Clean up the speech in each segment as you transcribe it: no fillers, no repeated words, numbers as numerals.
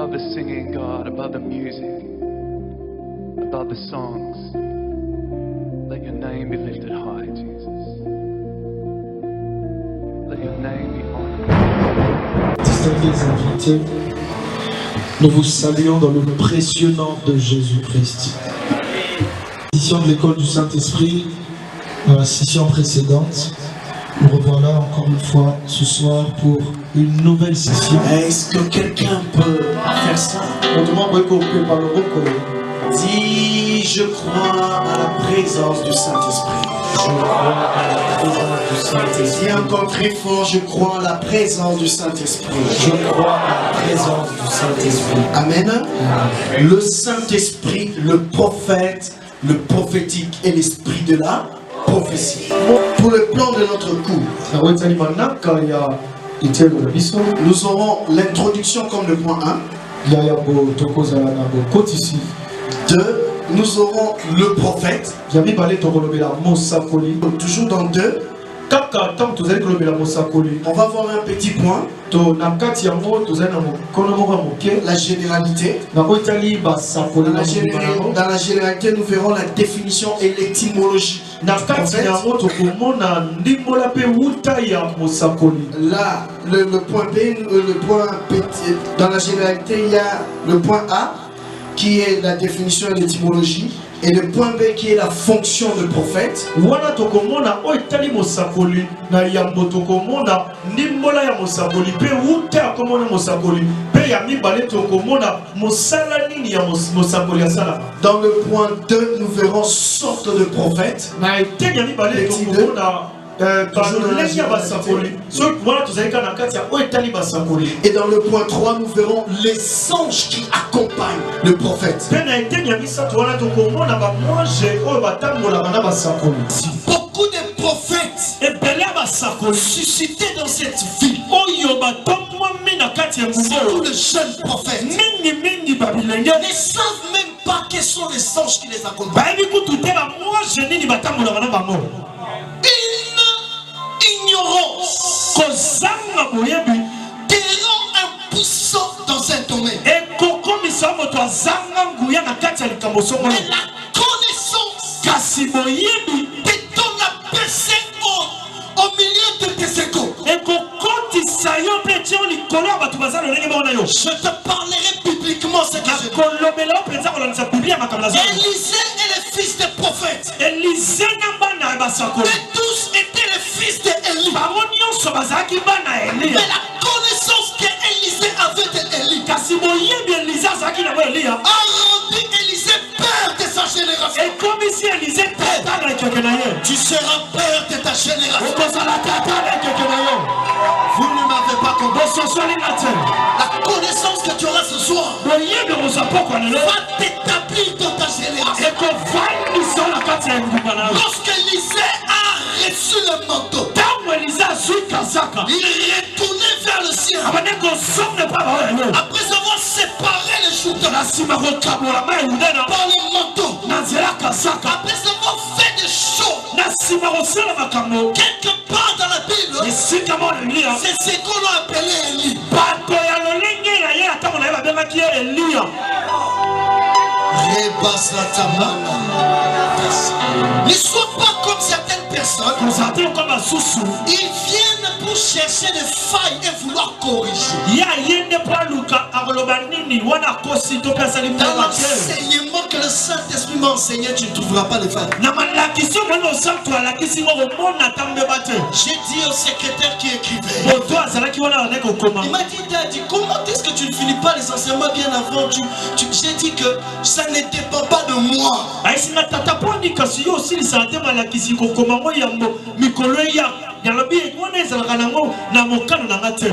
above the singing, God, above the music, above the songs. Let your name be lifted high, Jesus. Let your name be honored. Distingués invités, nous vous saluons dans le précieux nom de Jésus-Christ. Session de l'école du Saint-Esprit, dans la session précédente, nous revoilà encore une fois ce soir pour une nouvelle session. Est-ce que quelqu'un peut faire ça? Dis, je crois à la présence du Saint-Esprit. Je crois à la présence du Saint-Esprit. Dis encore très fort, je crois à la présence du Saint-Esprit. Je crois à la présence du Saint-Esprit. Amen. Le Saint-Esprit, le prophète, le prophétique et l'esprit de la prophétie. Pour le plan de notre cours, nous aurons l'introduction comme le point 1. 2, nous aurons le prophète. Toujours dans 2. On va voir un petit point. La généralité. Dans la généralité, nous verrons la définition et l'étymologie. Là, le point B, le point B, dans la généralité, il y a le point A qui est la définition et l'étymologie, et le point B qui est la fonction de prophète. Dans le point 2, nous verrons sorte de prophète. Et dans le point 3, nous verrons les anges qui accompagnent le prophète. Beaucoup de prophètes suscités dans cette ville. Beaucoup de jeunes prophètes ne savent même pas quels sont les anges qui les accompagnent. Ignorance terrant impuissant dans un domaine. Et la connaissance t'étonne à baisser au milieu de tes échos. Je te parlerai bibliquement ce que je dis. Élisée est le fils des prophètes. Et tous étaient les fils d'Élie. Mais la connaissance qu'Élisée avait d'Élie a rendu Élisée père de sa génération. Tu seras père de ta génération. Vous ne m'avez pas compris. La connaissance que tu auras ce soir va t'établir dans ta génération. Lorsque Élisée a reçu le manteau, il retournait vers le ciel. Après avoir séparé les shooter par le manteau, après avoir fait des choses, quelque part dans la Bible, c'est ce qu'on a appelé Élie. Ne sois pas comme certaines personnes. Ils viennent pour chercher des failles et vouloir corriger. Dans l'enseignement que le Saint-Esprit m'a enseigné, tu ne trouveras pas de failles. J'ai dit au secrétaire qui écrivait, il m'a dit, Daddy, comment est-ce que tu ne finis pas les enseignements bien avant? J'ai dit que ça ne dépend pas de moi.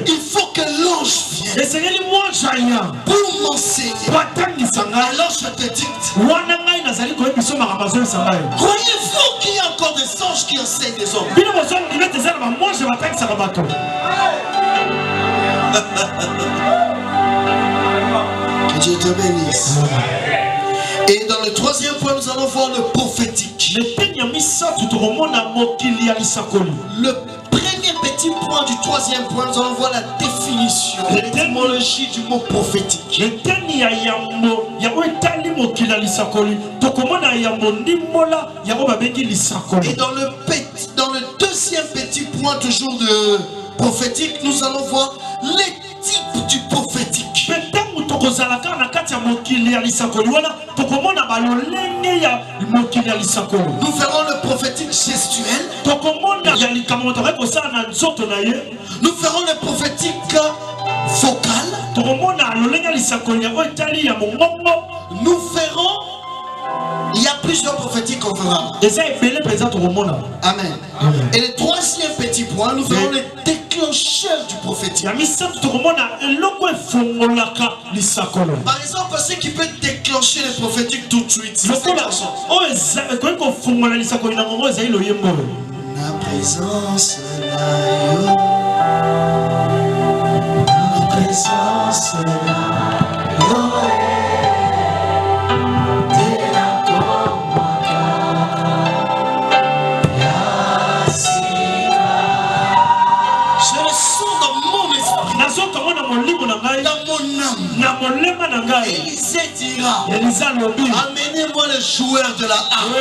Il faut que l'ange vienne pour m'enseigner. Alors je te dicte. Croyez-vous qu'il y a encore des anges qui enseignent des hommes? Que Dieu te bénisse. Et dans le troisième point, nous allons voir le prophétique. Le premier petit petit point du troisième point, nous allons voir la définition, l'étymologie du mot prophétique. Et dans le deuxième petit point toujours de prophétique, nous allons voir les types du prophétique. Nous verrons le prophétique gestuel. Nous verrons le prophétique vocal. Nous verrons, il y a plusieurs prophétiques qu'on verra. Amen. Et le troisième petit point, nous verrons le déclencheur du prophétique. Par exemple, ce qui peut déclencher le prophétique tout de suite, c'est cette chanson. La présence là, la présence là, Élisée dira, amenez-moi le joueur de la harpe.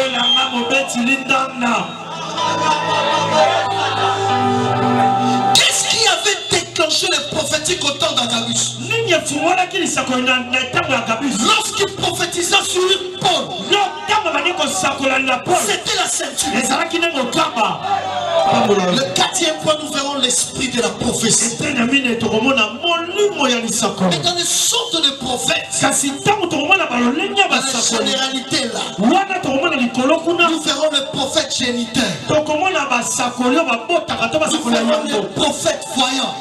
Qu'est-ce qui avait déclenché le prophétique au temps d'Agabus? Lorsqu'il prophétisa sur Paul, c'était la ceinture. Le quatrième point, nous verrons l'esprit de la prophétie. Et dans les sortes de prophètes, dans la généralité là, nous verrons le prophète géniteur. Nous verrons le prophète voyant.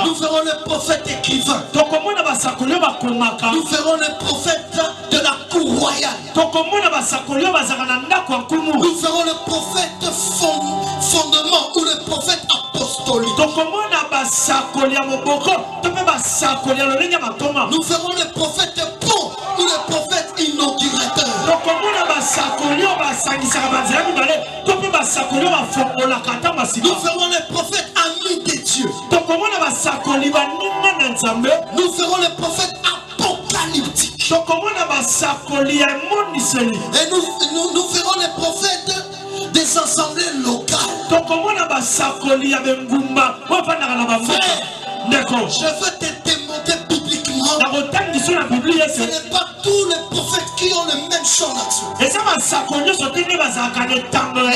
Nous verrons le prophète écrivain. Nous verrons le prophète de la cour royale. Nous verrons le prophète fondement ou le prophète apostolique. Nous verrons le prophète pont ou le prophète inaugurateur. Nous verrons le prophète ami de Dieu. Nous verrons le prophète apocalyptique. Et nous verrons les prophètes des assemblées locales. Frère, je veux te démontrer bibliquement, ce n'est pas tous les prophètes qui ont le même champ d'action. Il y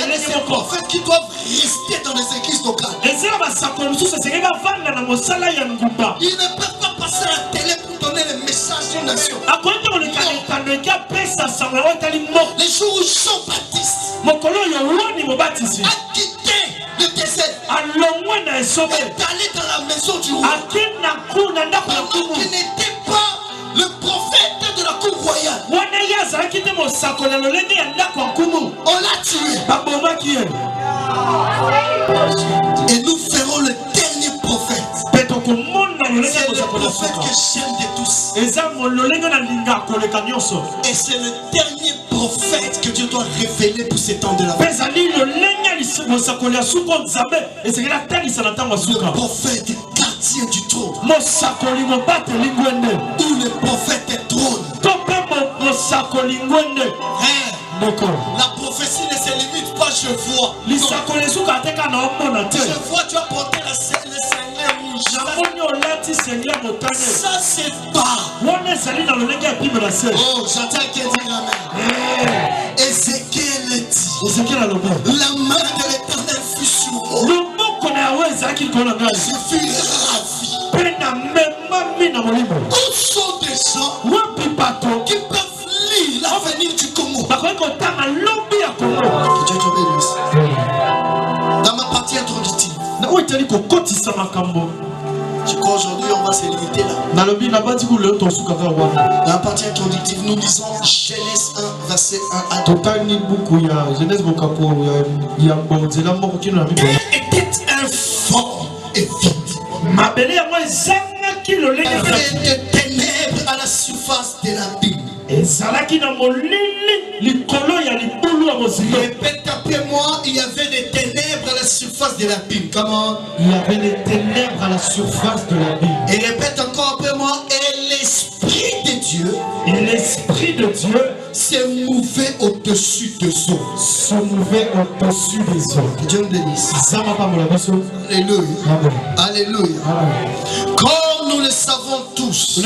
a des prophètes qui doivent rester dans les églises locales. Ils ne peuvent pas passer à la télé pour donner le message d'une nation. Les jours où Jean-Baptiste a quitté le désert et allé dans la maison du roi, pendant qu'il n'était pas le prophète de la cour royale, on l'a tué. Et nous ferons le dernier prophète. C'est le prophète que j'aime de tous. Et c'est le dernier prophète que Dieu doit révéler pour ces temps de la vie. Le prophète gardien du trône. Ou le prophète des trônes. La prophétie ne se limite pas, je vois. Non. Je vois, tu as porté le Seigneur rouge. Ça c'est pas. Oh, j'attends qu'elle dise amen. Ézéchiel dit, la main de l'Éternel fut sur moi. Je fus ravi. Où sont des gens qui peuvent lire l'avenir du Congo? Dans ma partie introductive, je crois aujourd'hui on va se limiter là. Dans la partie introductive, nous lisons Genèse 1, verset 1 à 2. Terre était informe et vide. Il y avait des ténèbres à la surface de l'abîme. Répète après moi, il y avait des ténèbres à la surface de de l'abîme. Comment? Il y avait les ténèbres à la surface de l'abîme. Et répète encore après moi. Et l'Esprit de Dieu. Et l'Esprit de Dieu s'est mouvé au-dessus des eaux. Se mouvait au-dessus des eaux. Que Dieu me bénisse. Alléluia. Alléluia. Alléluia. Comme nous le savons tous,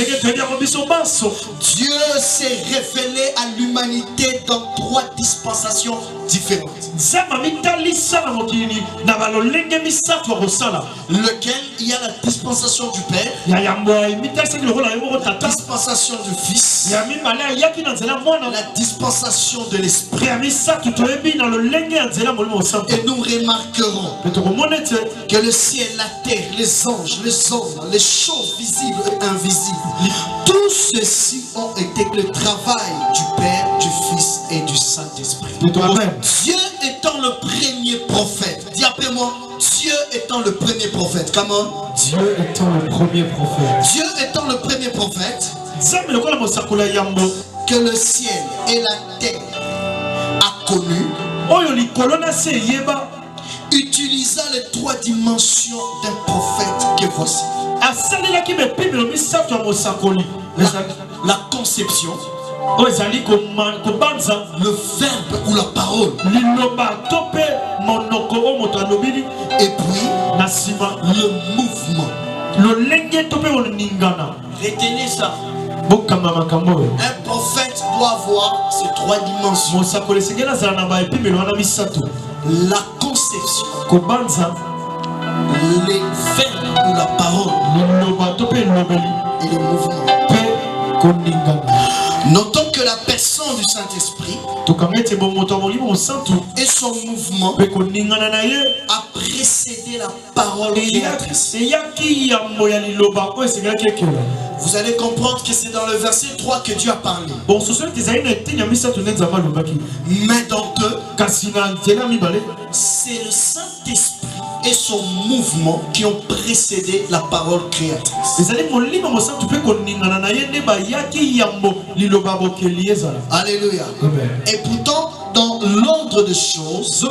Dieu s'est révélé à l'humanité dans 3 dispensations différentes. Lequel il y a la dispensation du Père, la dispensation du Fils, la dispensation de l'Esprit. Et nous remarquerons que le ciel, la terre, les anges, les hommes, les choses visibles et invisibles, tout ceci ont été le travail du Père, du Fils et du Saint-Esprit. Dieu étant le premier prophète. Dis après moi, Dieu étant le premier prophète. Comment? Dieu étant le premier prophète. Dieu étant le premier prophète, que le ciel et la terre a connu, utilisa les 3 dimensions d'un prophète que voici. La conception, le verbe ou la parole, et puis le mouvement. Retenez ça. Un prophète doit avoir ces 3 dimensions. La conception, les verbes ou la parole et le mouvement. Notons que la personne du Saint-Esprit et son mouvement a précédé la parole créatrice. Vous allez comprendre que c'est dans le verset 3 que Dieu a parlé. Mais dans eux, c'est le Saint-Esprit et son mouvement qui ont précédé la parole créatrice. Alléluia. Et pourtant, dans l'ordre des choses,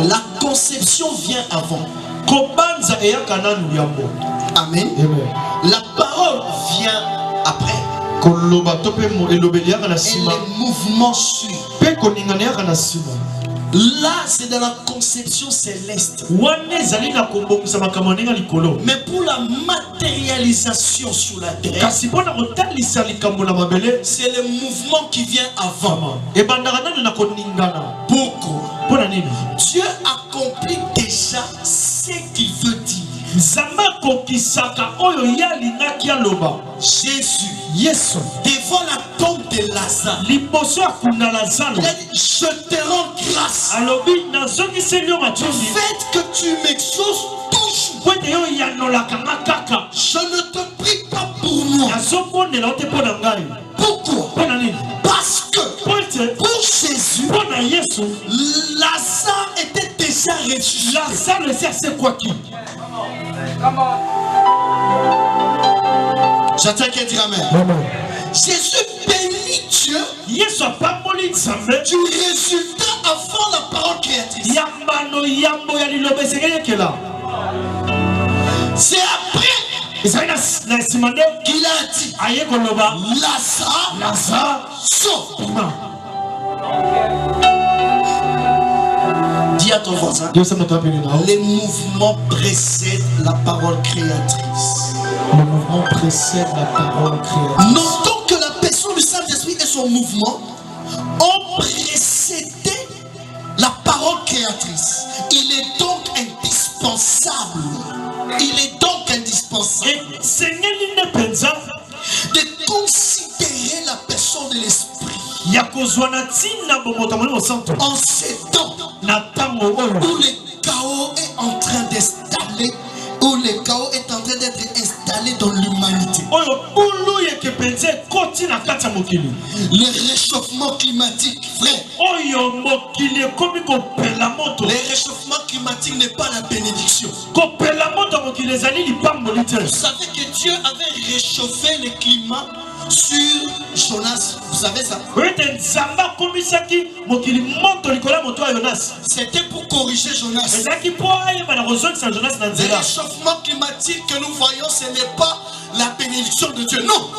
la conception vient avant. Amen. La parole vient après. Et le mouvement suit. Là, c'est dans la conception céleste. Mais pour la matérialisation sur la terre, c'est le mouvement qui vient avant. Pourquoi? Dieu accomplit déjà ce qu'il veut dire. Jésus, devant la tombe de Lazare, il a dit, je te rends grâce du fait que tu m'exauces toujours. Je ne te prie pas pour moi. Pourquoi? Parce que pour Jésus, Lazare était déjà ressuscité. J'attends qu'elle dise amen. Jésus bénit Dieu du résultat avant la parole créatrice. C'est après qu'il a dit Lazare sort. Dis à ton voisin, les mouvements précèdent la parole créatrice. Le mouvement précède la parole créatrice. Notons que la personne du Saint-Esprit et son mouvement ont précédé la parole créatrice. Il est donc indispensable. De considérer la personne de l'Esprit en ces temps où le chaos est en train d'installer, où le chaos est en train d'être installé dans l'humanité. Le réchauffement climatique, vrai. Le réchauffement climatique n'est pas la bénédiction. Vous savez que Dieu avait réchauffé le climat sur Jonas. Vous savez ça? C'était pour corriger Jonas. Le réchauffement climatique que nous voyons, ce n'est pas la bénédiction de Dieu. Non.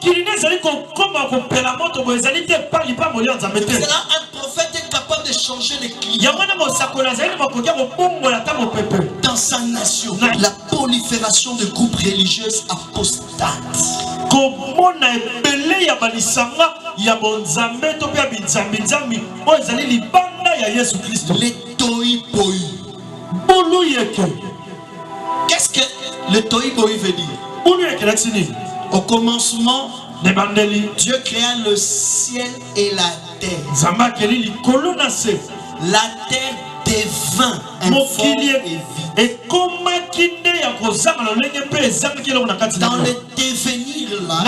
Cela, un prophète est capable de changer les climat dans sa nation. La prolifération de groupes religieux apostates. Les toï-boï. Qu'est-ce que le toï-boï veut dire? Au commencement, Dieu créa le ciel et la terre. La terre devint informe et vide. Dans le devenir là,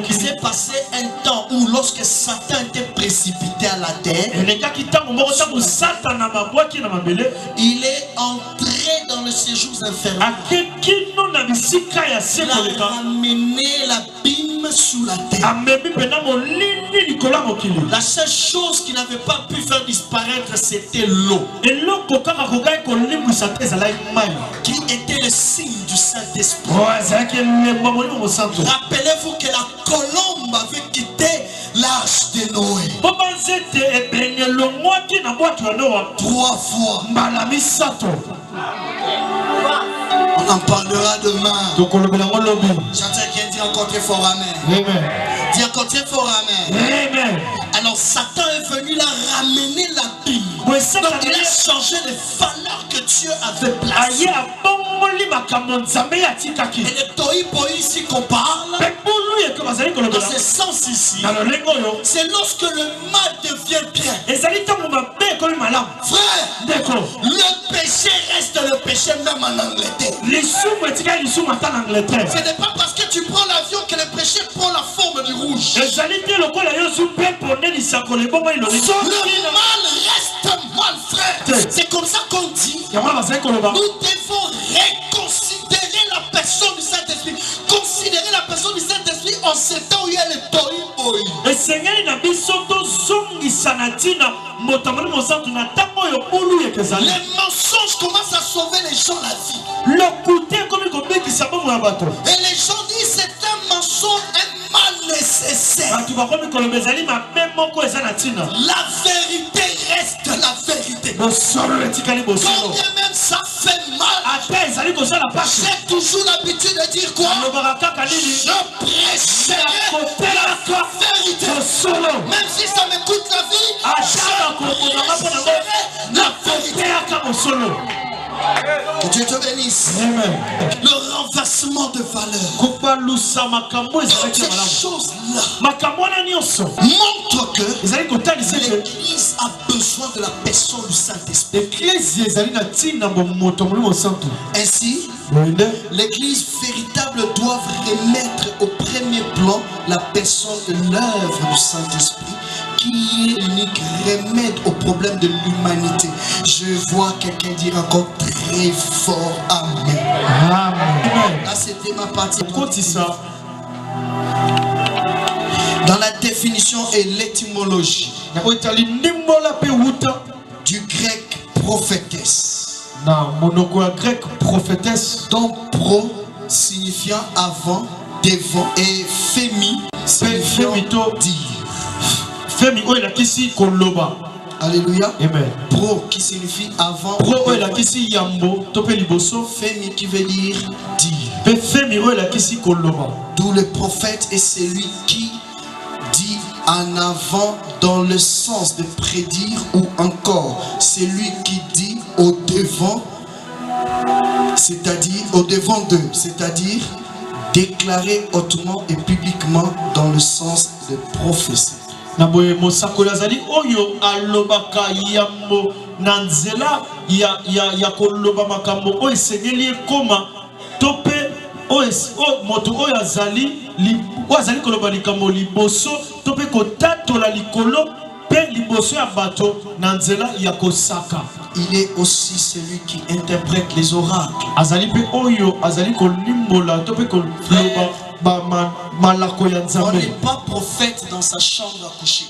il s'est passé un temps où lorsque Satan était précipité à la terre, il est entré dans le séjour infernal. Il a ramené l'abîme sous la terre. La seule chose qui n'avait pas pu faire disparaître, c'était l'eau, qui était le signe du Saint-Esprit. Rappelez-vous que la colombe avait quitté l'arche de Noé 3 fois. On en parlera demain. Chantez qui dit encore très fort amen. Dis encore très fort amen. Alors Satan est venu la ramener l'abîme. Donc il a changé les valeurs que Dieu avait placées. Et le toï-boï ici qu'on parle, dans ce sens ici, c'est lorsque le mal devient bien. Frère, le péché reste le péché même en Angleterre. Ce n'est pas parce que tu prends l'avion que le péché prend la forme du rouge. Le mal reste mal, frère. C'est comme ça qu'on dit. Nous devons reconsidérer la personne du Saint-Esprit. Considérer la personne du Saint-Esprit en ce temps où il y a le toï-boï. Les mensonges commencent à sauver les gens la vie. Et les gens disent c'est un mensonge, un mal nécessaire. La vérité reste la vérité. Quand bien même ça fait mal, j'ai toujours l'habitude de dire quoi? Je prêcherai la vérité. Même si ça me coûte la vie, je prêcherai la vérité. Que Dieu te bénisse. Amen. Le renversement de valeur. Ces choses-là montrent que l'Église a besoin de la personne du Saint-Esprit. Ainsi, l'Église véritable doit remettre au premier plan la personne de l'œuvre du Saint-Esprit, qui est l'unique remède au problème de l'humanité. Je vois quelqu'un dire encore très fort amen. Amen. Là, c'était ma partie. Dans la définition et l'étymologie du grec prophétesse, donc pro signifiant avant, devant, et fémi signifiant dire. Alléluia. Amen. Pro qui signifie avant. Pro fémi qui veut dire dire. D'où le prophète est celui qui dit en avant dans le sens de prédire, ou encore celui qui dit au devant, c'est-à-dire au devant d'eux, c'est-à-dire déclarer hautement et publiquement dans le sens de prophétie. Naboye mosakolazali oyo alobaka yambo nanzela ya koloba makambo oyo esengeli koma tope oyo moto oyo azali koloba likambo liboso tope kotatola likolo pe liboso ya bato nanzela ya kosaka. Il est aussi celui qui interprète les oracles. Azali pe oyo azali kolimbola tope koloba On n'est pas prophète dans sa chambre à coucher.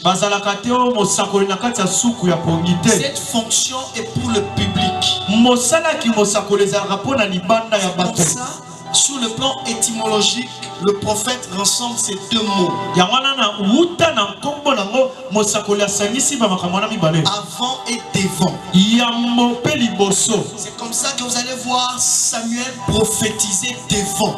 Cette fonction est pour le public. Comme ça, sur le plan étymologique, le prophète rassemble ces deux mots. Avant et devant. C'est comme ça que vous allez voir Samuel prophétiser devant.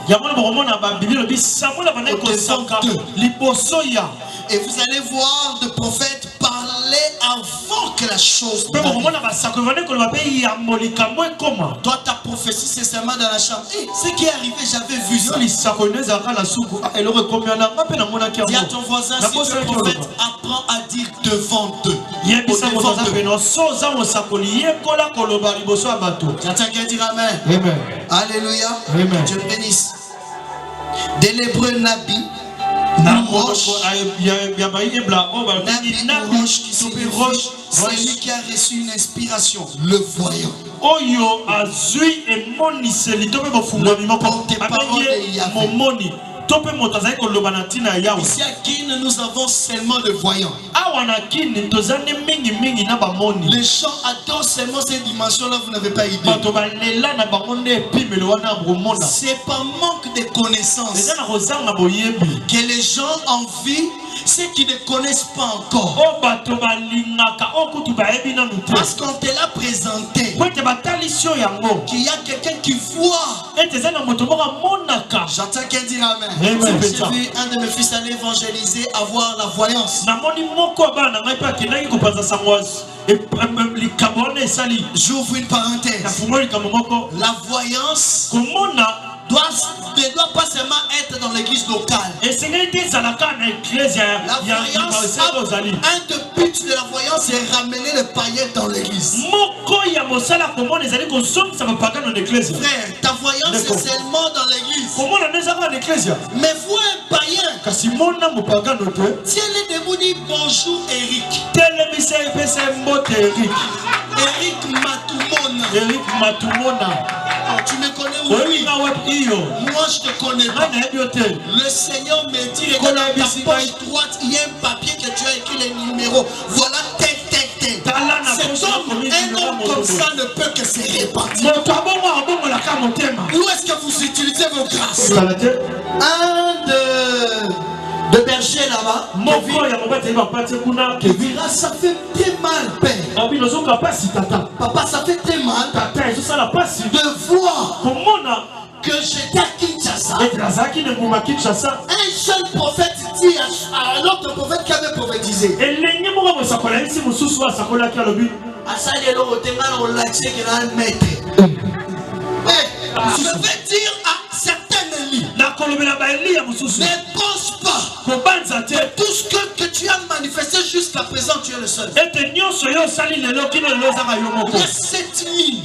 Et vous allez voir le prophète parler avant que la chose n'arrive. Toi, ta prophétie, c'est seulement dans la chambre. Hey, ce qui est arrivé, j'avais vu ça. Dis à ton voisin, si tu es prophètre, apprends à dire devant eux. J'attends qu'elle dise Amen. Amen. Alléluia. Amen. Dieu le bénisse. De l'hébreu Nabi. Celui qui a reçu une inspiration, le voyant. Ici à Guine, nous avons seulement le voyant. Les gens adorent seulement cette dimension-là, vous n'avez pas idée. C'est par manque de connaissances que les gens envient ceux qui ne connaissent pas encore. Parce qu'on te l'a présenté qu'il y a quelqu'un qui voit. J'entends qu'elle dise Amen. J'ai vu un de mes fils aller évangéliser, avoir la voyance. J'ouvre une parenthèse. La voyance ne doit pas seulement être dans l'église locale. La voyance, un des buts de la voyance, c'est ramener le païen dans l'église. Frère, ta voyance est seulement dans l'église. Mais vois un païen. Si elle est debout, dit bonjour Eric. Eric Matumona. Oh, tu me connais où? Oui. Moi je te connais pas. Le Seigneur me dit, regarde dans ta poche droite, il y a un papier que tu as écrit les numéros. Voilà, tel. Cet homme, un homme comme ça ne peut que se répartir. Où est-ce que vous utilisez vos grâces? Un de berger là-bas, qui dira ça fait très mal, père. Papa, ça fait très mal de voir que j'étais à Kinshasa. Un jeune prophète dit à l'autre prophète qui avait prophétisé. Je vais dire à certaines lits, ne pense pas que tout ce que tu as manifesté jusqu'à présent, tu es le seul. Il y a 7000.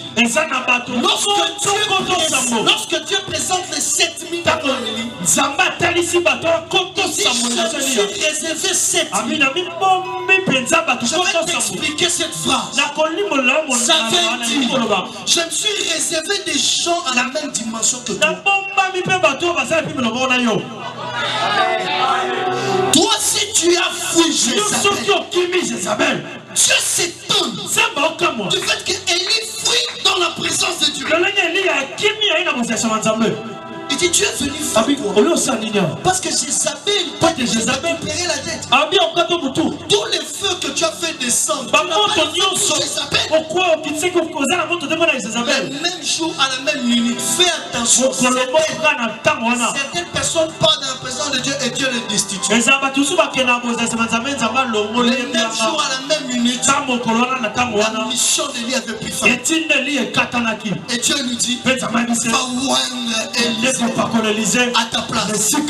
Lorsque Dieu présente les 7000 dans le lit, je suis réservé 7000. Je vais t'expliquer cette phrase. Ça veut dire, je me suis réservé des gens à la même dimension que toi. Toi, si tu as fui Jézabel, Dieu s'étonne du fait qu'Élie fuit dans la présence de Dieu. Il dit, tu es venu faire quoi? Parce que Jézabel t'a opéré la tête. Tous les feux que tu as fait descendre, le même jour, à la même minute, fais attention. Certaines personnes parlent dans la présence de Dieu et Dieu les destitue. Le même jour, à la même minute, la mission d'Élie avait pris fin. Et Dieu lui dit, va oindre Élisée à ta place. Ça veut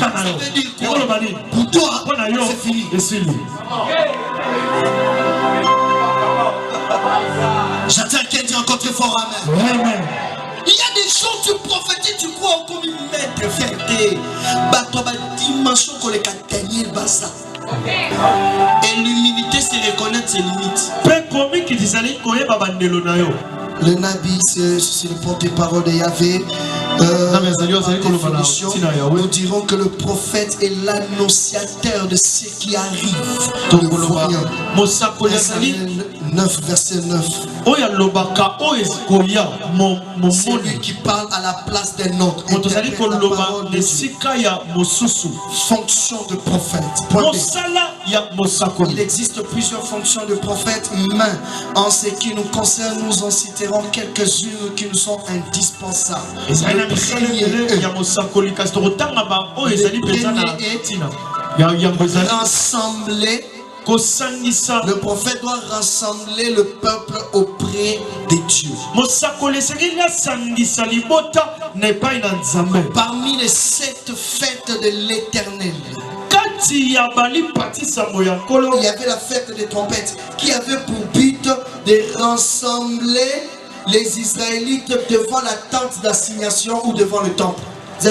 dire quoi? Pour toi, c'est fini. J'attends qu'elle dise encore très fort Amen. Il y a des gens, tu prophétises, tu crois comme une maître fierté. Toi, dimension qu'on les a gagné le bassin. Et l'humilité, c'est reconnaître ses limites. Le Nabi, c'est le porte-parole de Yahvé. définition, nous dirons que le prophète est l'annonciateur de ce qui arrive. Samuel 9, verset 9. C'est lui qui parle à la place d'un autre. Interprète la parole de Dieu. Fonction de prophète. Il existe plusieurs fonctions de prophète, mais en ce qui nous concerne, nous en citerons quelques-unes qui nous sont indispensables. Le premier est rassembler. Le prophète doit rassembler le peuple auprès de Dieu. Parmi les 7 fêtes de l'Éternel, il y avait la fête des trompettes qui avait pour but de rassembler les Israélites devant la tente d'assignation ou devant le temple. D'où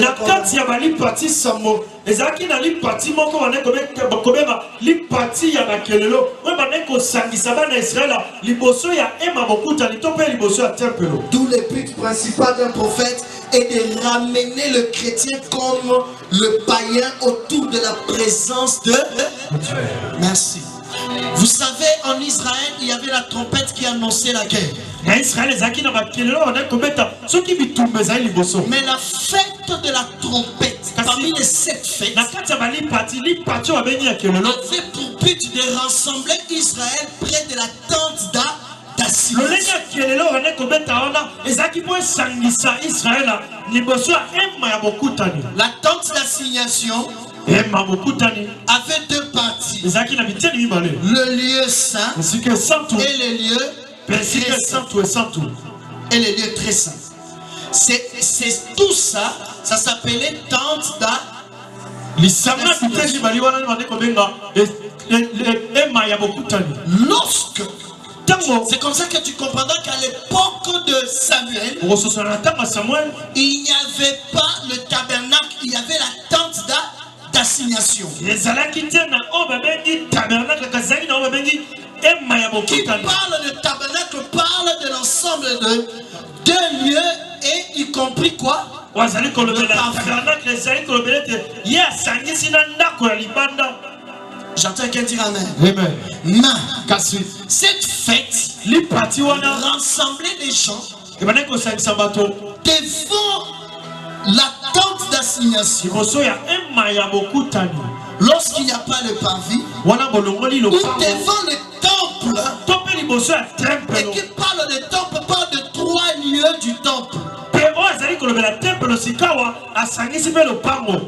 le but principal d'un prophète est de ramener le chrétien comme le païen autour de la présence de Dieu. Merci. Vous savez, en Israël, il y avait la trompette qui annonçait la guerre. Mais la fête de la trompette, parmi les 7 fêtes, avait pour but de rassembler Israël près de la tente d'assignation. La tente d'assignation avait 2 parties. Le lieu saint et le lieu et le lieu très saint. C'est tout ça, ça s'appelait tente d'assignation. Lorsque c'est comme ça que tu comprendras qu'à l'époque de Samuel, il n'y avait pas le tabernacle, il y avait la tente d'assignation. Qui parle de tabernacle parle de l'ensemble de 2 lieux et y compris quoi? J'entends quelqu'un dire amen. Cette fête rassemblait les gens devant la tente d'assignation. Lorsqu'il n'y a pas le parvis, ou devant le temple, et qui parle de temple, parle de 3 lieux du temple.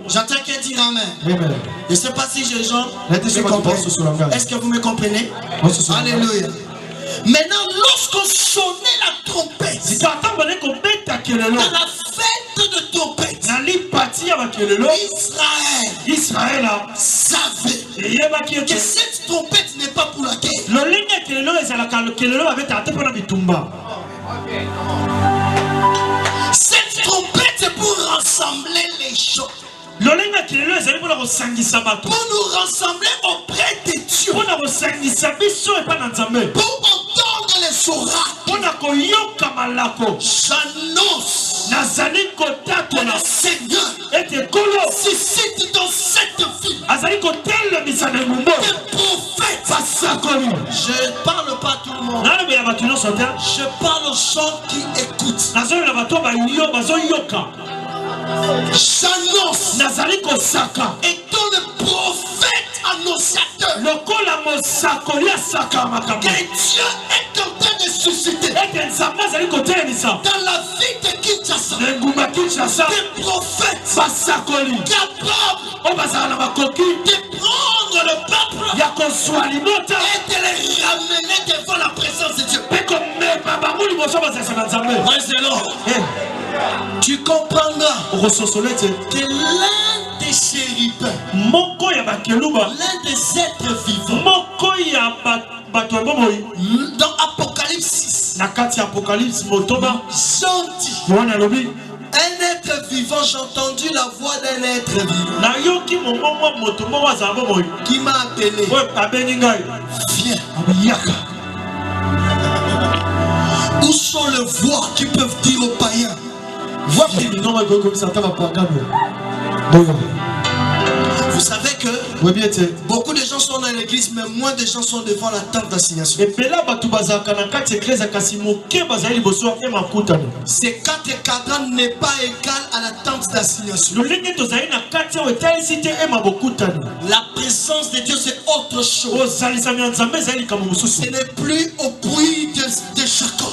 J'entends quelqu'un dire amen. Je ne sais pas si les gens me comprennent. Est-ce que vous me comprenez? Alléluia. Maintenant, lorsqu'on sonnait la trompette, dans la fête de trompette, Israël savait que cette trompette n'est pas pour la guerre. Cette trompette est pour rassembler les gens. Pour nous rassembler auprès de Dieu. Pour entendre les oracles. J'annonce que le Seigneur suscite dans cette ville des prophètes. Je ne parle pas à tout le monde. Je parle aux gens qui écoutent. J'annonce étant le prophète annonciateur que Dieu est en train de susciter dans la vie de Kinshasa des prophètes capables de prendre le peuple et de les ramener devant la présence de Dieu. Tu comprendras que l'un des chérubins, l'un des êtres vivants, dans Apocalypse 6, Jean dit, un être vivant, j'ai entendu la voix d'un être vivant qui m'a appelé. Viens. Où sont les voix qui peuvent dire aux païens, Vous savez que beaucoup de gens sont dans l'église, mais moins de gens sont devant la tente d'assignation. Ces 4 cadrans n'est pas égal à la tente d'assignation. La présence de Dieu, c'est autre chose. Ce n'est plus au bruit de chacun.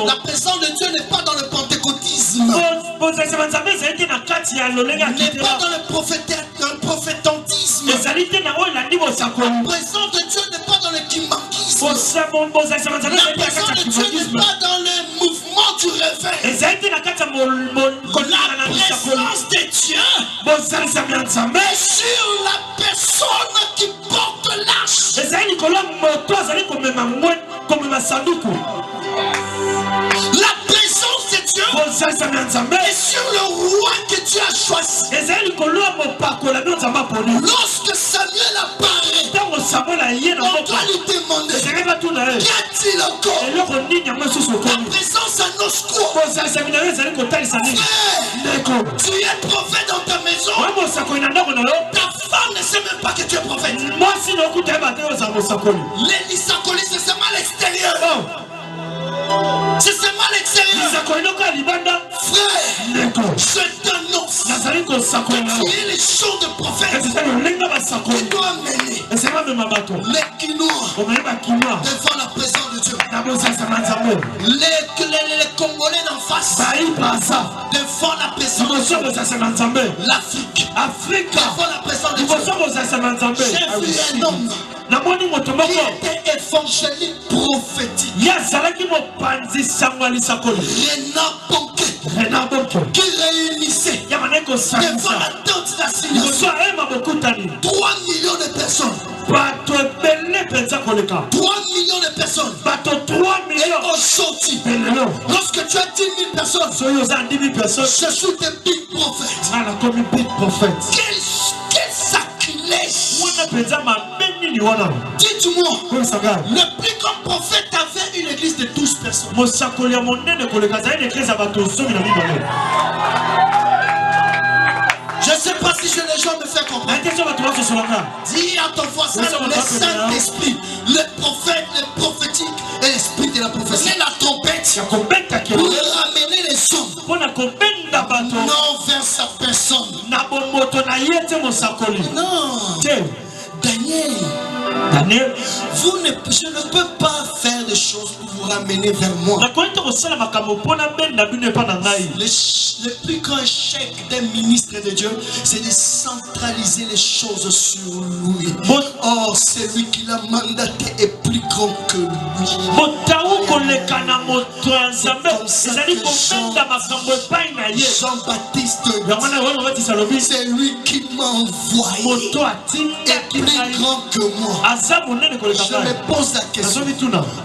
La présence de Dieu n'est pas dans le pentecôtisme. N'est pas dans le prophétantisme. La présence de Dieu n'est pas dans le kimakisme. La présence de Dieu n'est pas dans le mouvement du réveil. La présence de Dieu est sur la personne qui porte l'arche. La présence de Dieu est sur le roi que Dieu a choisi. Lorsque Samuel apparaît, on doit lui demander qu'a-t-il encore? La présence annonce quoi? Frère, tu es prophète dans ta maison. Ta femme ne sait même pas que tu es prophète. Les Lissacolis, c'est seulement l'extérieur. C'est seulement l'extérieur. Frère, je t'annonce que tu es les chants de prophète qui doivent mener les Quinois devant la présence de Dieu. Les Congolais d'en face devant la présence de Dieu. L'Afrique devant la présence de Dieu. J'ai vu un homme qui était évangélique prophétique. Renard Bonke qui réunissait devant la tente d'assignation 3 millions de personnes. 3 millions de personnes. Et aujourd'hui, lorsque tu as 10 000 personnes, je suis des big prophètes. Quel sacrilège! Dites-moi, le plus grand prophète avait une église de 12 personnes. Je ne sais pas si les gens me font comprendre. Dis à ton voisin, le Saint-Esprit, le prophète, le prophétique et l'esprit de la prophétie. La trompette pour ramener les hommes non vers sa personne. Non. Daniel, je ne peux pas faire des choses pour vous ramener vers moi. Le plus grand échec d'un ministre de Dieu, c'est de centraliser les choses sur lui. Or, celui qui l'a mandaté est plus grand que lui. Jean-Baptiste, c'est lui qui m'a envoyé. Est plus grand que moi. Je me pose la question.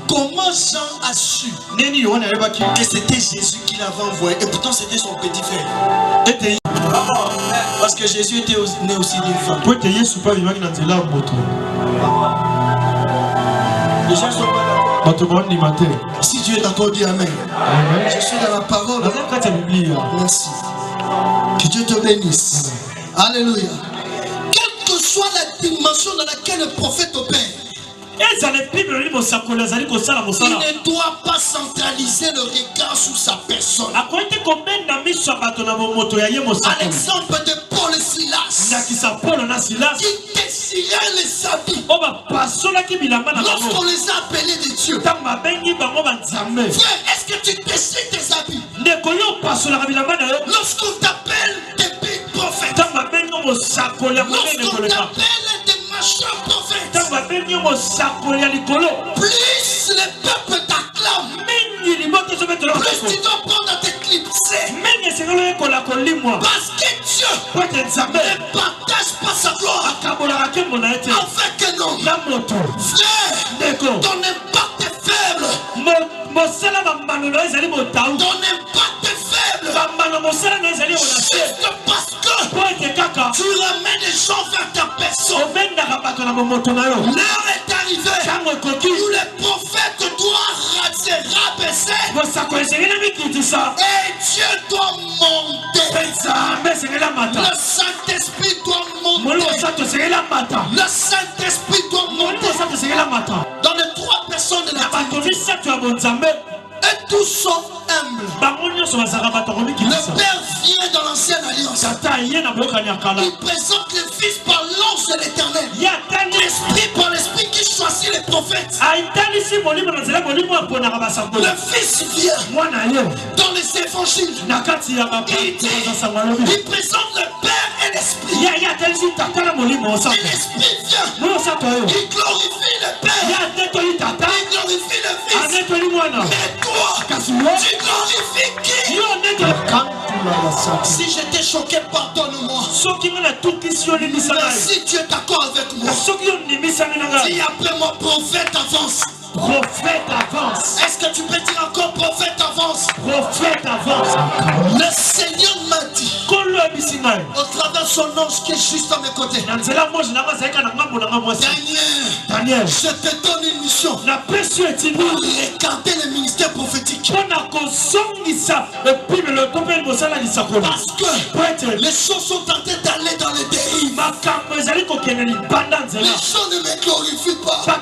Comment Jean a su que c'était Jésus qui l'avait envoyé? Et pourtant c'était son petit frère. Parce que Jésus était né aussi d'une femme. Les gens sont pas d'accord. Si Dieu est d'accord, dis Amen. Je suis dans la parole. Merci. Que Dieu te bénisse. Alléluia. Quelle que soit la dimension dans laquelle le prophète opère, il ne doit pas centraliser le regard sur sa personne. À l'exemple de Paul et Silas, qui déchiraient les habits lorsqu'on les a appelés de Dieu. Frère, est-ce que tu déchires tes habits lorsqu'on t'appelle des big prophètes? Lorsqu'on t'appelle des machins prophètes, plus le peuple t'acclame, plus tu dois prendre à t'éclipser. Parce que Dieu ne partage pas sa gloire avec un homme. Frère, ton impact est faible. Ton impact est faible. Juste parce que tu ramènes les gens vers ta personne. L'heure est arrivée où les prophètes doivent raser s'est rabaissé. Et Dieu doit monter. Le Saint-Esprit doit monter. Le Saint-Esprit doit monter. Dans les trois personnes de la Trinité. Et tous sont humbles. Le Père vient dans l'ancienne alliance. Il présente le Fils par l'ange de l'Éternel. L'Esprit par l'Esprit qui choisit les prophètes. Le Fils vient dans les évangiles. Il présente le Père et l'Esprit. Et l'Esprit vient. Il glorifie le Père. Il glorifie le Fils. Mais toi, tu glorifies qui? Si j'étais choqué, pardonne-moi. Mais si tu es d'accord avec moi, dis après moi, prophète avance. Prophète avance. Est-ce que tu peux dire encore prophète avance? Prophète avance. Le Seigneur m'a dit, au travers de son ange qui est juste à mes côtés, Daniel, je te donne une mission pour regarder le ministère prophétique. Parce que les choses sont en train d'aller dans les dérives. Les gens ne me glorifient pas. Ça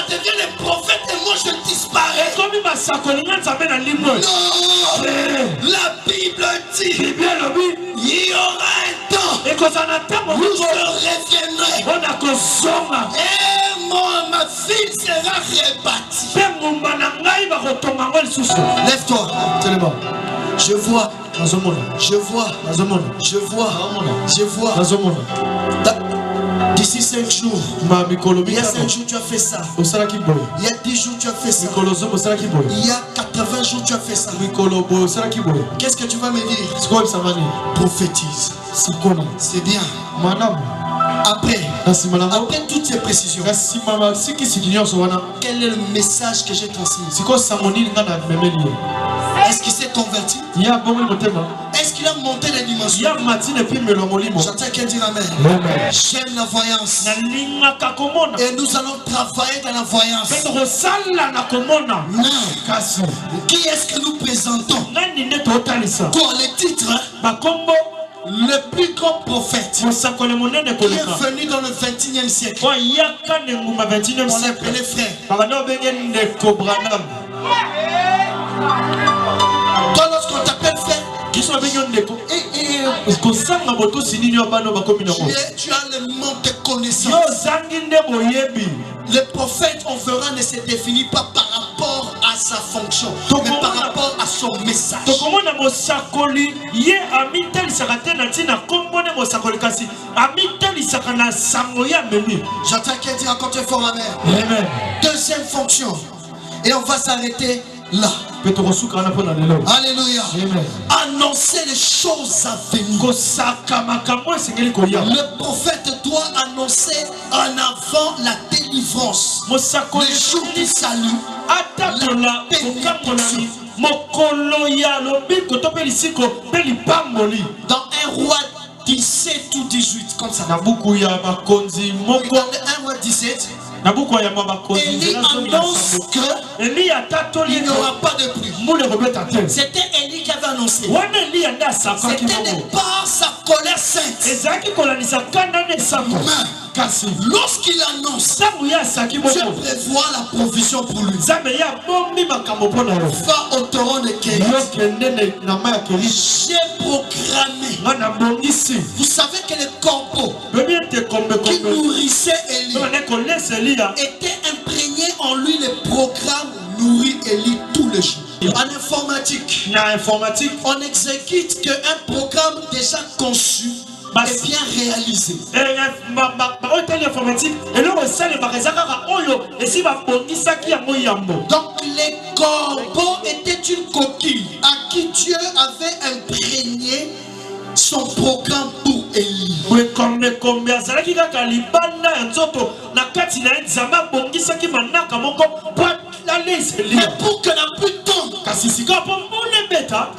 devient les prophètes et moi je disparais. Non, la Bible dit, il y aura un temps où je reviendrai et ma fille sera rebâtie. Lève-toi, je vois, je vois, je vois, je vois. D'ici 5 jours, il y a 5 jours tu as fait ça. Il y a 10 jours tu as fait ça. Il y a 80 jours tu as fait ça. Qu'est-ce que tu vas me dire? Prophétise. C'est bien. Après toutes ces précisions, quel est le message que j'ai transmis? Est-ce qu'il s'est converti? Est-ce qu'il a monté les dimensions? J'entends quelqu'un dire amen. J'aime la voyance. Et nous allons travailler dans la voyance. Qui est-ce que nous présentons? Quoi, les titres? Le plus grand prophète qui est venu dans le 21e siècle. On l'appelait frère. Toi, lorsqu'on t'appelle frère, tu as le manque de connaissances. Le prophète, on verra, ne se définit pas par rapport à sa fonction, mais par rapport à son message. J'entends quelqu'un dire encore très fort amen. Deuxième fonction, et on va s'arrêter là. Alléluia. Annoncer les choses à venir. Le prophète doit annoncer en avant la délivrance, le jour du salut, la bénédiction. Dans 1 roi 17 ou 18, comme ça. Dans le 1 roi 17, Élie annonce qu'il n'y aura pas de pluie. C'était Élie qui avait annoncé. C'était par sa colère sainte. Lorsqu'il annonce, Dieu prévoit la provision pour lui. Va au torrent de Kérit. J'ai programmé. Vous savez que les corbeaux qui nourrissaient Élie étaient imprégnés en lui le programme nourrit Élie tous les jours. En informatique, on exécute qu'un programme déjà conçu est bien réalisé. Donc les corbeaux étaient une coquille à qui Dieu avait imprégné son programme pour Élie. La Mais pour que la pluie tombe,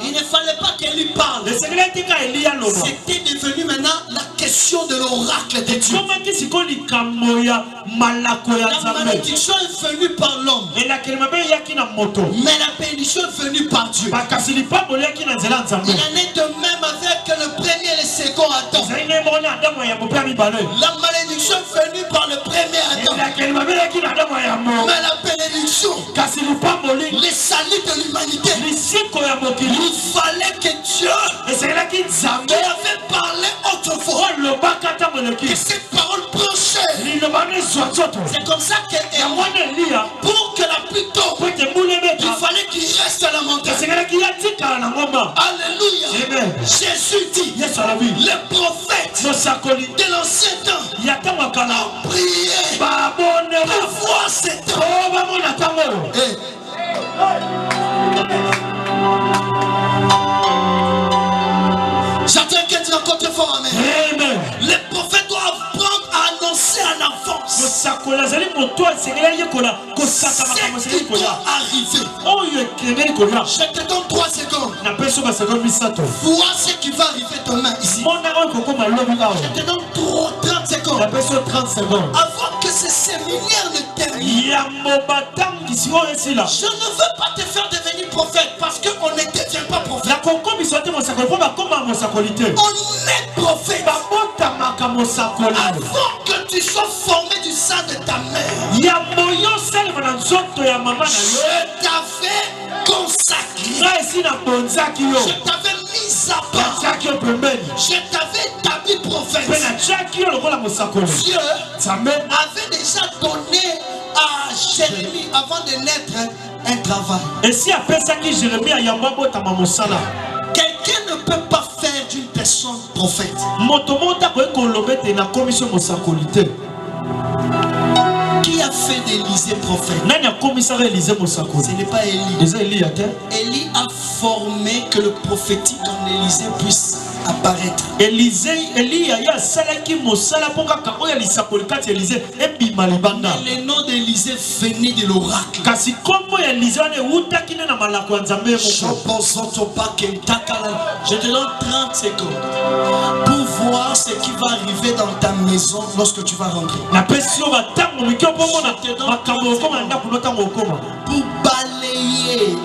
il ne fallait pas qu'elle lui parle. C'était devenu maintenant la question de l'oracle de Dieu. La malédiction est venue par l'homme, mais la bénédiction est venue par Dieu. Il en est de même avec le premier et le second Adam. La malédiction est venue par le premier Adam, mais la bénédiction, les saluts de l'humanité, il fallait que Dieu qui avait parlé autrefois, que cette parole prochaine. C'est comme ça que pour que la pluie tombe, il fallait qu'il reste à la montagne. Alléluia. Jésus dit, les prophètes de l'ancien temps ont prié pour voir cet temps. J'attends qu'elle dise encore très fort amen. Les prophètes doivent apprendre à annoncer en avance ce qui doit arriver. Je te donne 3 secondes. Vois ce qui va arriver demain ici. Je te donne 30 secondes. Avant que ce séminaire ne termine, je ne veux pas te faire devenir prophète parce qu'on ne devient pas prophète. On est prophète avant que tu sois formé du sein de ta mère. Je t'avais consacré. Je t'avais mis à part. Je t'avais établi prophète. Dieu avait déjà donné à Jérémie avant de naître un travail. Quelqu'un ne peut pas faire d'une personne prophète. Qui a fait d'Élisée prophète? Ce n'est pas Élie. Élie a formé que le prophétique en Élisée puisse apparaître. Le nom d'Élisée venait de l'oracle. Je te donne 30 secondes pour voir ce qui va arriver dans ta maison lorsque tu vas rentrer. Pour balayer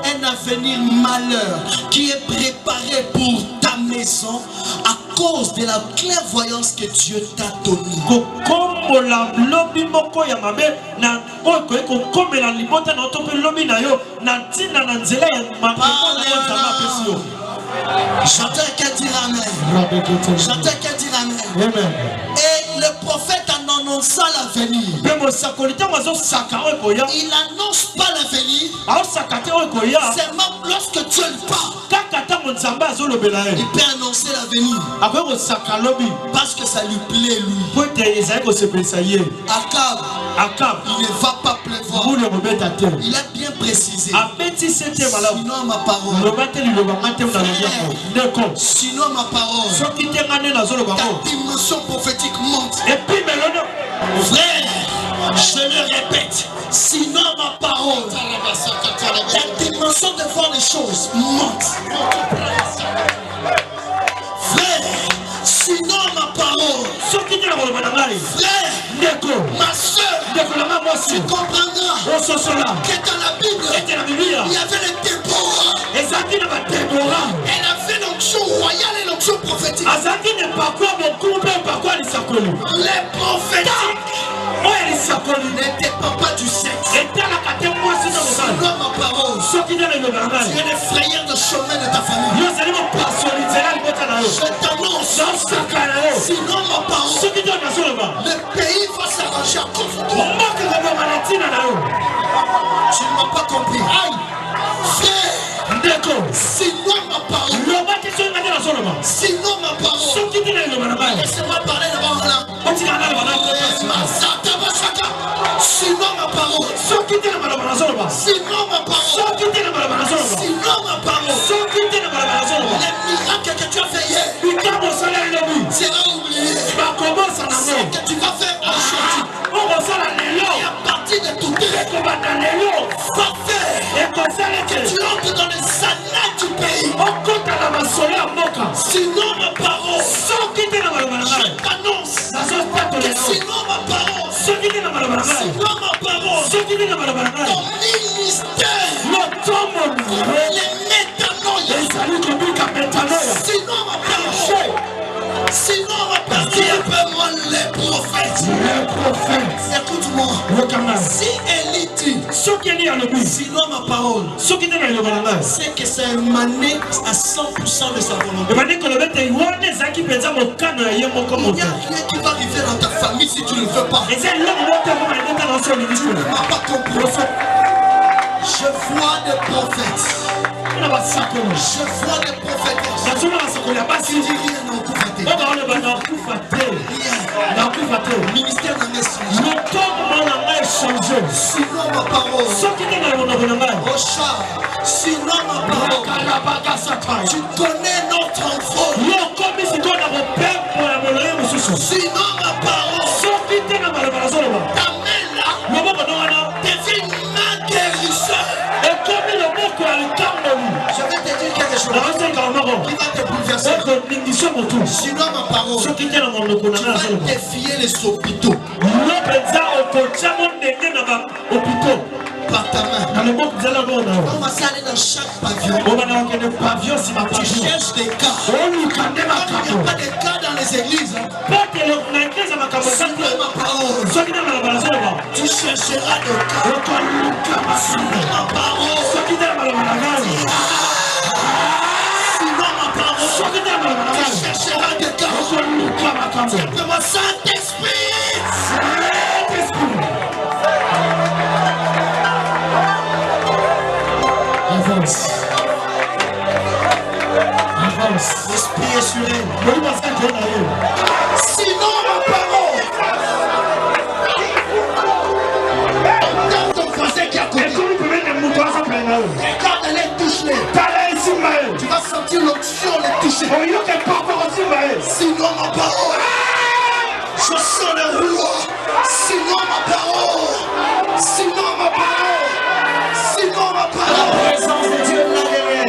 un avenir malheur qui est préparé pour ta maison à cause de la clairvoyance que Dieu t'a donnée. J'entends qu'elle dire amen. J'entends qu'elle dire amen. Et le prophète en annonçant l'avenir, il n'annonce pas l'avenir seulement lorsque Dieu le parle. Il peut annoncer l'avenir parce que ça lui plaît lui. Akab, il ne va pas pleuvoir. Il a bien précisé. Sinon ma parole. Sinon ma parole. Ta dimension prophétique monte. Frère, je le répète. Sinon ma parole. La dimension de voir les choses monte. Frère, sinon ma parole. Frère, ma soeur, tu comprendras que dans la Bible, il y avait les Déborah. Elle avait l'onction royale et l'onction prophétique. Les prophétiques ne dépendent pas du sexe. Sinon ma parole, tu es le frayeur de chemin de ta famille. Je t'annonce, sinon ma parole, le pays va s'arranger à cause de toi. Tu ne m'as pas compris. Frère, sinon ma parole, sinon ma parole, laissez-moi parler devant là. Sinon ma parole, sinon ma parole, sinon ma parole, les miracles que tu as fait hier sera oublié. Ce que tu vas faire aujourd'hui, et à partir de tout Sinon ma parole, je t'annonce. Sinon ma parole, sinon ma parole, ton ministère, les métanoïa. Sinon ma parole, appelle-moi les prophètes. Écoute-moi. Si Élie dit, sinon ma parole, c'est que c'est émané à 100% de sa volonté. Il n'y a rien qui va arriver dans ta famille si tu ne le veux pas. Tu ne m'as pas compris. Je vois des prophètes. Je vois des prophètes. Tu dis rien dans le ministère n'a pas changé. Sinon ma parole. Sinon ma parole. Tu connais notre enfant. Sinon ma parole. Ta main là devient une main guérisseur. Je vais te dire quelque chose qui va te bouleverser. Sinon ma parole, tu vas défier les hôpitaux par ta main. On va s'aller dans chaque pavillon. Tu cherches des cas. Il n'y a pas de cas dans les églises. Sinon ma parole, tu chercheras des cas. Sinon ma parole, tu chercheras des cas. Simplement Saint-Esprit. Avance. L'esprit est sur elle. Sinon ma parole. Regarde ton voisin qui a côté. Regarde-les, touche-les. Tu vas sentir l'onction les toucher. Sinon ma parole. Je sens le rouleau. Sinon ma parole. Sinon ma parole. Sinon ma parole. La présence de Dieu est là derrière.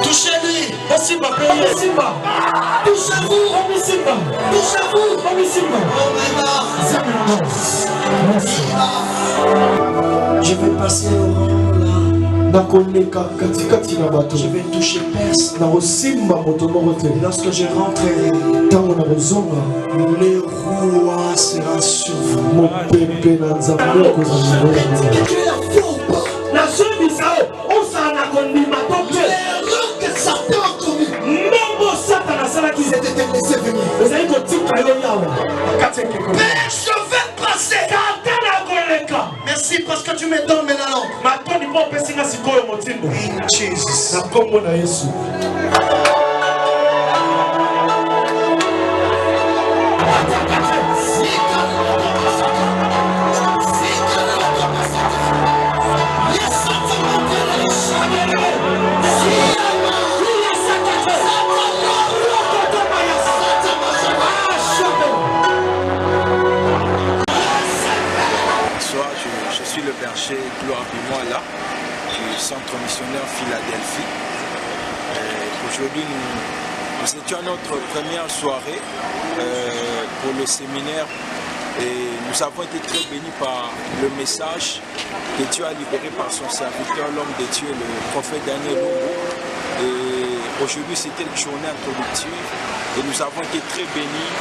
Touchez-lui. Touchez-vous. Touchez-vous. Je vais passer au rang là. Je vais toucher personne. Lorsque je rentrerai, le roi sera sur vous. Tu es la foi ou pas? L'erreur que Satan a commis, c'était de laisser venir. Mais je vais passer. Merci parce que tu me donnes mes langues. In Jesus. Gloire Bimois là, du centre missionnaire Philadelphie. Aujourd'hui, nous étions à notre première soirée pour le séminaire et nous avons été très bénis par le message que Dieu a libéré par son serviteur, l'homme de Dieu, le prophète Daniel Longo. Et aujourd'hui, c'était une journée introductive et nous avons été très bénis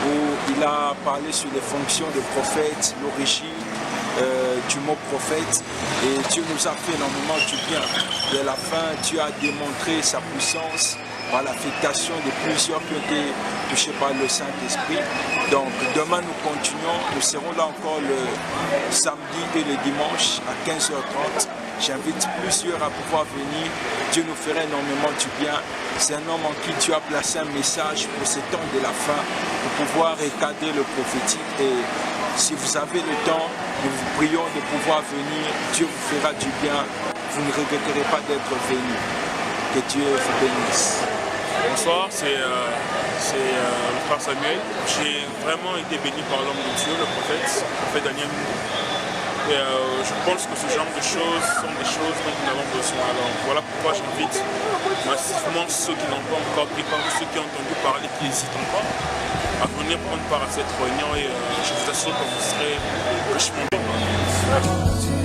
où il a parlé sur les fonctions de prophète, l'origine du mot prophète, et Dieu nous a fait énormément du bien. Et à la fin, Dieu a démontré sa puissance par l'affectation de plusieurs qui ont été touchés par le Saint-Esprit. Donc demain nous continuons, nous serons là encore le samedi et le dimanche à 15h30. J'invite plusieurs à pouvoir venir. Dieu nous ferait énormément du bien. C'est un homme en qui Dieu a placé un message pour ce temps de la fin, pour pouvoir recadrer le prophétique. Et si vous avez le temps, nous vous prions de pouvoir venir. Dieu vous fera du bien. Vous ne regretterez pas d'être venu. Que Dieu vous bénisse. Bonsoir, c'est le frère Samuel. J'ai vraiment été béni par l'homme de Dieu, le prophète Daniel. Et je pense que ce genre de choses sont des choses dont nous avons besoin. Alors voilà pourquoi j'invite massivement ceux qui n'ont pas encore pris part, ceux qui ont entendu parler, qui n'hésitent pas, à venir prendre part à cette réunion et je vous assure que vous serez richement bénis.